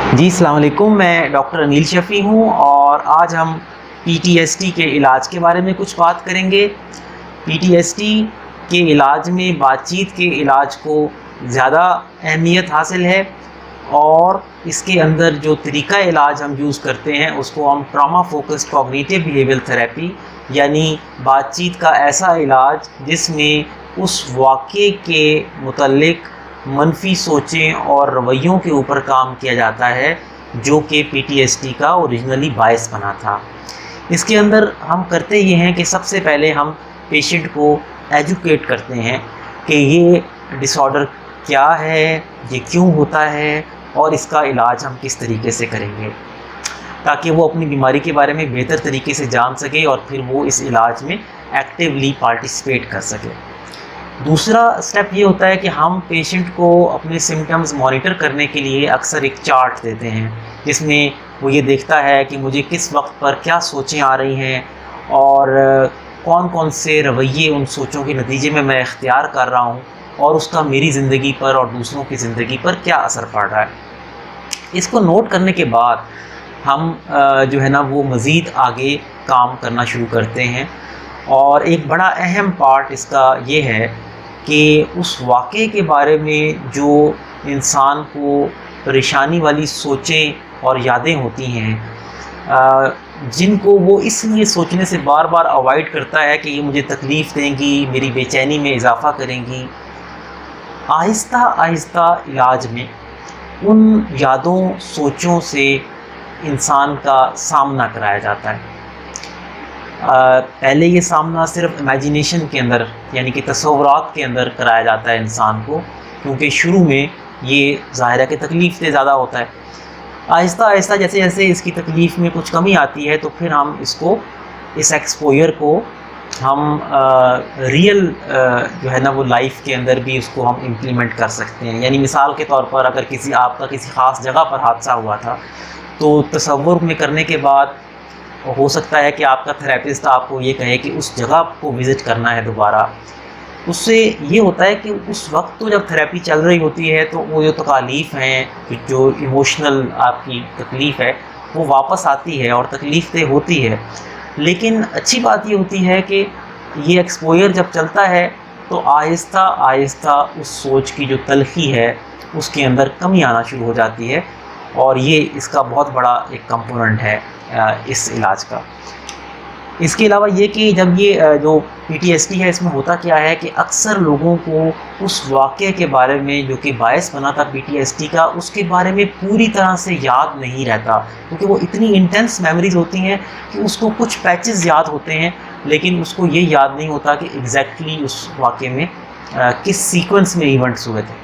جی السلام علیکم، میں ڈاکٹر انیل شفیع ہوں اور آج ہم پی ٹی ایس ٹی کے علاج کے بارے میں کچھ بات کریں گے۔ پی ٹی ایس ٹی کے علاج میں بات چیت کے علاج کو زیادہ اہمیت حاصل ہے اور اس کے اندر جو طریقہ علاج ہم یوز کرتے ہیں اس کو ہم trauma focused cognitive behaviour therapy یعنی بات چیت کا ایسا علاج جس میں اس واقعے کے متعلق منفی سوچیں اور رویوں کے اوپر کام کیا جاتا ہے جو کہ پی ٹی ایس ٹی کا اوریجنلی باعث بنا تھا۔ اس کے اندر ہم کرتے یہ ہیں کہ سب سے پہلے ہم پیشنٹ کو ایجوکیٹ کرتے ہیں کہ یہ ڈس آرڈر کیا ہے، یہ کیوں ہوتا ہے اور اس کا علاج ہم کس طریقے سے کریں گے، تاکہ وہ اپنی بیماری کے بارے میں بہتر طریقے سے جان سکے اور پھر وہ اس علاج میں ایکٹیولی پارٹیسپیٹ کر سکے۔ دوسرا اسٹیپ یہ ہوتا ہے کہ ہم پیشنٹ کو اپنے سمٹمز مانیٹر کرنے کے لیے اکثر ایک چارٹ دیتے ہیں جس میں وہ یہ دیکھتا ہے کہ مجھے کس وقت پر کیا سوچیں آ رہی ہیں اور کون کون سے رویے ان سوچوں کے نتیجے میں اختیار کر رہا ہوں اور اس کا میری زندگی پر اور دوسروں کی زندگی پر کیا اثر پڑ رہا ہے۔ اس کو نوٹ کرنے کے بعد ہم جو ہے نا وہ مزید آگے کام کرنا شروع کرتے ہیں، اور ایک بڑا اہم پارٹ اس کا یہ ہے کہ اس واقعے کے بارے میں جو انسان کو پریشانی والی سوچیں اور یادیں ہوتی ہیں جن کو وہ اس لیے سوچنے سے بار بار اوائڈ کرتا ہے کہ یہ مجھے تکلیف دیں گی، میری بے چینی میں اضافہ کریں گی، آہستہ آہستہ علاج میں ان یادوں سوچوں سے انسان کا سامنا کرایا جاتا ہے۔ پہلے یہ سامنا صرف امیجینیشن کے اندر یعنی کہ تصورات کے اندر کرایا جاتا ہے انسان کو، کیونکہ شروع میں یہ ظاہر ہے کہ تکلیف دہ زیادہ ہوتا ہے۔ آہستہ آہستہ جیسے جیسے اس کی تکلیف میں کچھ کمی آتی ہے تو پھر ہم اس ایکسپوئر کو ہم ریئل جو ہے نا وہ لائف کے اندر بھی اس کو ہم امپلیمنٹ کر سکتے ہیں۔ یعنی مثال کے طور پر اگر آپ کا کسی خاص جگہ پر حادثہ ہوا تھا تو تصور میں کرنے کے بعد ہو سکتا ہے کہ آپ کا تھراپسٹ آپ کو یہ کہے کہ اس جگہ کو وزٹ کرنا ہے دوبارہ۔ اس سے یہ ہوتا ہے کہ اس وقت تو جب تھراپی چل رہی ہوتی ہے تو وہ جو تکالیف ہیں، جو ایموشنل آپ کی تکلیف ہے وہ واپس آتی ہے اور تکلیف دہ ہوتی ہے، لیکن اچھی بات یہ ہوتی ہے کہ یہ ایکسپوئر جب چلتا ہے تو آہستہ آہستہ اس سوچ کی جو تلخی ہے اس کے اندر کمی آنا شروع ہو جاتی ہے، اور یہ اس کا بہت بڑا ایک کمپوننٹ ہے اس علاج کا۔ اس کے علاوہ یہ کہ جب یہ جو پی ٹی ایس ٹی ہے اس میں ہوتا کیا ہے کہ اکثر لوگوں کو اس واقعے کے بارے میں جو کہ باعث بنا تھا پی ٹی ایس ٹی کا، اس کے بارے میں پوری طرح سے یاد نہیں رہتا، کیونکہ وہ اتنی انٹینس میموریز ہوتی ہیں کہ اس کو کچھ پیچز یاد ہوتے ہیں لیکن اس کو یہ یاد نہیں ہوتا کہ ایگزیکٹلی اس واقعے میں کس سیکوینس میں ایونٹس ہوئے تھے۔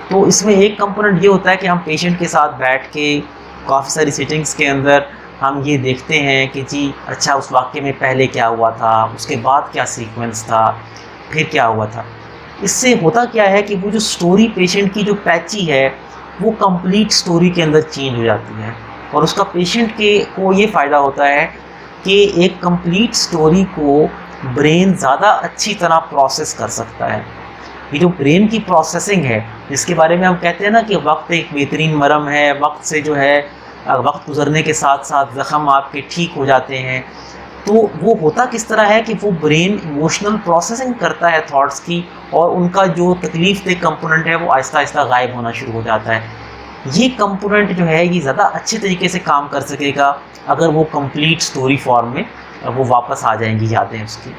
تو اس میں ایک کمپوننٹ یہ ہوتا ہے کہ ہم پیشنٹ کے ساتھ بیٹھ کے کافی ساری سیٹنگز کے اندر ہم یہ دیکھتے ہیں کہ جی اچھا اس واقعے میں پہلے کیا ہوا تھا، اس کے بعد کیا سیکوینس تھا، پھر کیا ہوا تھا۔ اس سے ہوتا کیا ہے کہ وہ جو سٹوری پیشنٹ کی جو پیچی ہے وہ کمپلیٹ سٹوری کے اندر چینج ہو جاتی ہے، اور اس کا پیشنٹ کو یہ فائدہ ہوتا ہے کہ ایک کمپلیٹ سٹوری کو برین زیادہ اچھی طرح پروسیس کر سکتا ہے۔ یہ جو برین کی پروسیسنگ ہے جس کے بارے میں ہم کہتے ہیں نا کہ وقت ایک بہترین مرہم ہے، وقت سے جو ہے وقت گزرنے کے ساتھ ساتھ زخم آپ کے ٹھیک ہو جاتے ہیں، تو وہ ہوتا کس طرح ہے کہ وہ برین ایموشنل پروسیسنگ کرتا ہے تھاٹس کی، اور ان کا جو تکلیف دہ کمپوننٹ ہے وہ آہستہ آہستہ غائب ہونا شروع ہو جاتا ہے۔ یہ کمپوننٹ جو ہے یہ زیادہ اچھے طریقے سے کام کر سکے گا اگر وہ کمپلیٹ سٹوری فارم میں وہ واپس آ جائیں گی یادیں اس کی۔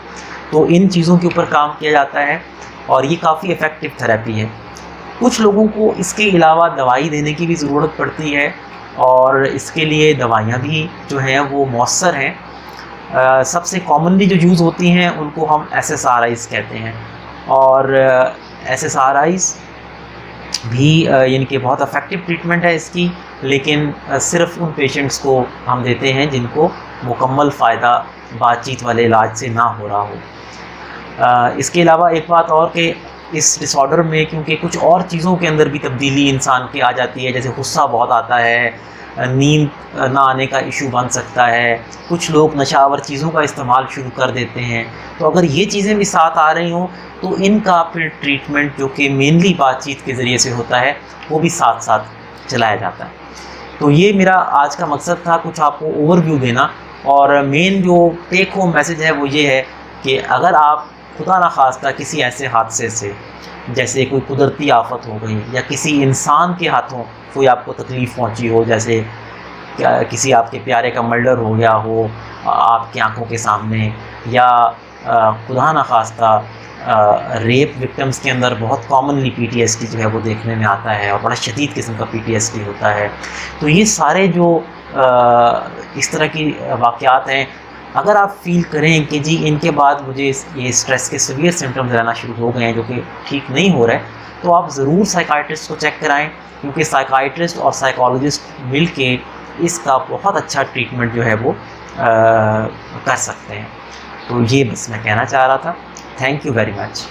تو ان چیزوں کے اوپر کام کیا جاتا ہے اور یہ کافی افیکٹو تھراپی ہے۔ کچھ لوگوں کو اس کے علاوہ دوائی دینے کی بھی ضرورت پڑتی ہے، اور اس کے لیے دوائیاں بھی جو ہیں وہ مؤثر ہیں۔ سب سے کامنلی جو یوز ہوتی ہیں ان کو ہم ایس ایس آر آئیز کہتے ہیں، اور ایس ایس آر آئیز بھی یعنی کہ بہت افیکٹو ٹریٹمنٹ ہے اس کی، لیکن صرف ان پیشنٹس کو ہم دیتے ہیں جن کو مکمل فائدہ بات چیت والے علاج سے نہ ہو رہا ہو۔ اس کے علاوہ ایک بات اور کہ اس ڈس آرڈر میں کیونکہ کچھ اور چیزوں کے اندر بھی تبدیلی انسان کی آ جاتی ہے، جیسے غصہ بہت آتا ہے، نیند نہ آنے کا ایشو بن سکتا ہے، کچھ لوگ نشاور چیزوں کا استعمال شروع کر دیتے ہیں، تو اگر یہ چیزیں بھی ساتھ آ رہی ہوں تو ان کا پھر ٹریٹمنٹ جو کہ مینلی بات چیت کے ذریعے سے ہوتا ہے وہ بھی ساتھ ساتھ چلایا جاتا ہے۔ تو یہ میرا آج کا مقصد تھا، کچھ آپ کو اوور ویو دینا، اور مین جو ٹیک ہوم میسج ہے وہ یہ ہے کہ اگر آپ خدا نخواستہ کسی ایسے حادثے سے، جیسے کوئی قدرتی آفت ہو گئی یا کسی انسان کے ہاتھوں کوئی آپ کو تکلیف پہنچی ہو، جیسے کسی آپ کے پیارے کا مرڈر ہو گیا ہو آپ کی آنکھوں کے سامنے، یا خدا نخواستہ ریپ وکٹمس کے اندر بہت commonly P T S T جو ہے وہ دیکھنے میں آتا ہے، اور بڑا شدید قسم کا پی ٹی ایس ٹی ہوتا ہے. تو یہ سارے جو اس طرح کی واقعات ہیں، اگر آپ فیل کریں کہ جی ان کے بعد مجھے یہ اسٹریس کے سیویئر سمٹمز رہنا شروع ہو گئے ہیں جو کہ ٹھیک نہیں ہو رہے، تو آپ ضرور سائیکائٹرسٹ کو چیک کرائیں، کیونکہ سائیکائٹرسٹ اور سائیکالوجسٹ مل کے اس کا بہت اچھا ٹریٹمنٹ جو ہے وہ کر سکتے ہیں. تو یہ بس میں کہنا چاہ رہا تھا. Thank you very much.